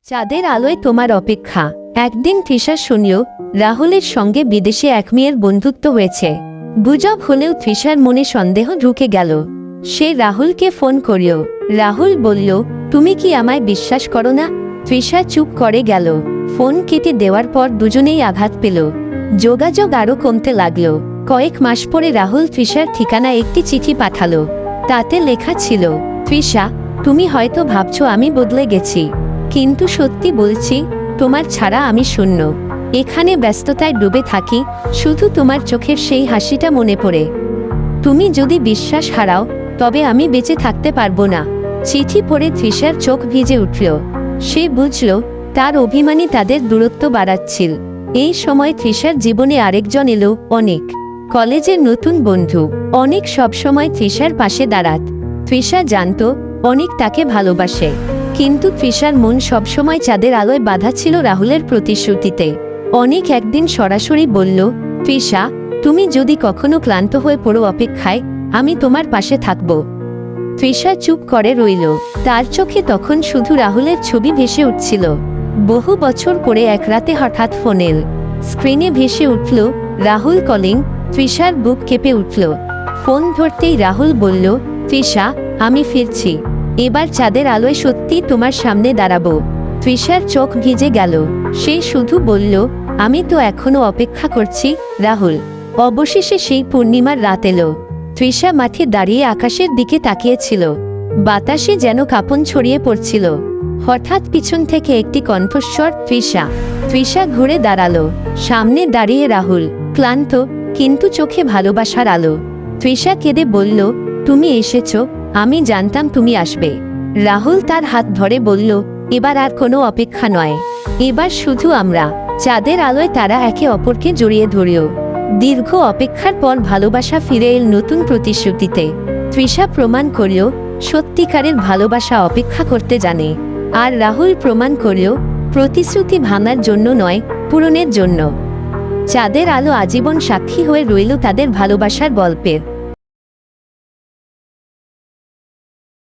চাঁদের আলোয় তোমার অপেক্ষা। একদিন তৃষা শুনল রাহুলের সঙ্গে বিদেশে এক মেয়ের বন্ধুত্ব হয়েছে। গুজব হলেও তৃষার মনে সন্দেহ ঢুকে গেল। সে রাহুলকে ফোন করল। রাহুল বলল, তুমি কি আমায় বিশ্বাস করো না? তৃষা চুপ করে গেল। ফোন কেটে দেওয়ার পর দুজনেই আঘাত পেল। যোগাযোগ আরও কমতে লাগলো। কয়েক মাস পরে রাহুল তৃষার ঠিকানায় একটি চিঠি পাঠালো। তাতে লেখা ছিল, তৃষা, তুমি হয়তো ভাবছো আমি বদলে গেছি, কিন্তু সত্যি বলছি, তোমার ছাড়া আমি শূন্য। এখানে ব্যস্ততায় ডুবে থাকি, শুধু তোমার চোখের সেই হাসিটা মনে পড়ে। তুমি যদি বিশ্বাস হারাও, তবে আমি বেঁচে থাকতে পারবো না। চিঠি পড়ে তৃষার চোখ ভিজে উঠল। সে বুঝল তার অভিমানী তাদের দূরত্ব বাড়াচ্ছিল। এই সময় তৃষার জীবনে আরেকজন এলো, অনেক। কলেজের নতুন বন্ধু। অনেক সবসময় তৃষার পাশে দাঁড়াত। তৃষা জানত অনেক তাকে ভালোবাসে, কিন্তু তৃষার মন সবসময় চাঁদের আলোয় বাঁধা ছিল রাহুলের প্রতিশ্রুতিতে। অনেক একদিন সরাসরি বলল, তৃষা, তুমি যদি কখনো ক্লান্ত হয়ে পড়ো অপেক্ষায়, আমি তোমার পাশে থাকব। তৃষা চুপ করে রইল। তার চোখে তখন শুধু রাহুলের ছবি ভেসে উঠছিল। বহু বছর পরে এক রাতে হঠাৎ ফোনের স্ক্রিনে ভেসে উঠল, রাহুল কলিং। তৃষার বুক কেঁপে উঠল। ফোন ধরতেই রাহুল বলল, তৃষা, আমি ফিরছি। এবার চাঁদের আলোয় সত্যি তোমার সামনে দাঁড়াবো। তৃষার চোখ ভিজে গেল। সে শুধু বলল, আমি তো এখনো অপেক্ষা করছি, রাহুল। অবশেষে সেই পূর্ণিমার রাত এলো। তৃষা মাঠে দাঁড়িয়ে আকাশের দিকে তাকিয়েছিল। বাতাসে যেন কাঁপন ছড়িয়ে পড়ছিল। হঠাৎ পিছন থেকে একটি কণ্ঠস্বর, তৃষা। তৃষা ঘুরে দাঁড়ালো। সামনে দাঁড়িয়ে রাহুল, ক্লান্ত, কিন্তু চোখে ভালোবাসার আলো। তৃষা কেঁদে বলল, তুমি এসেছো, আমি জানতাম তুমি আসবে। রাহুল তার হাত ধরে বলল, এবার আর কোনো অপেক্ষা নয়, এবার শুধু আমরা। চাঁদের আলোয় তারা একে অপরকে জড়িয়ে ধরল। দীর্ঘ অপেক্ষার পর ভালোবাসা ফিরে এল নতুন প্রতিশ্রুতিতে। তৃষা প্রমাণ করল সত্যিকারের ভালোবাসা অপেক্ষা করতে জানে। আর রাহুল প্রমাণ করল প্রতিশ্রুতি ভাঙার জন্য নয়, পূরণের জন্য। চাঁদের আলো আজীবন সাক্ষী হয়ে রইল তাদের ভালোবাসার গল্পের।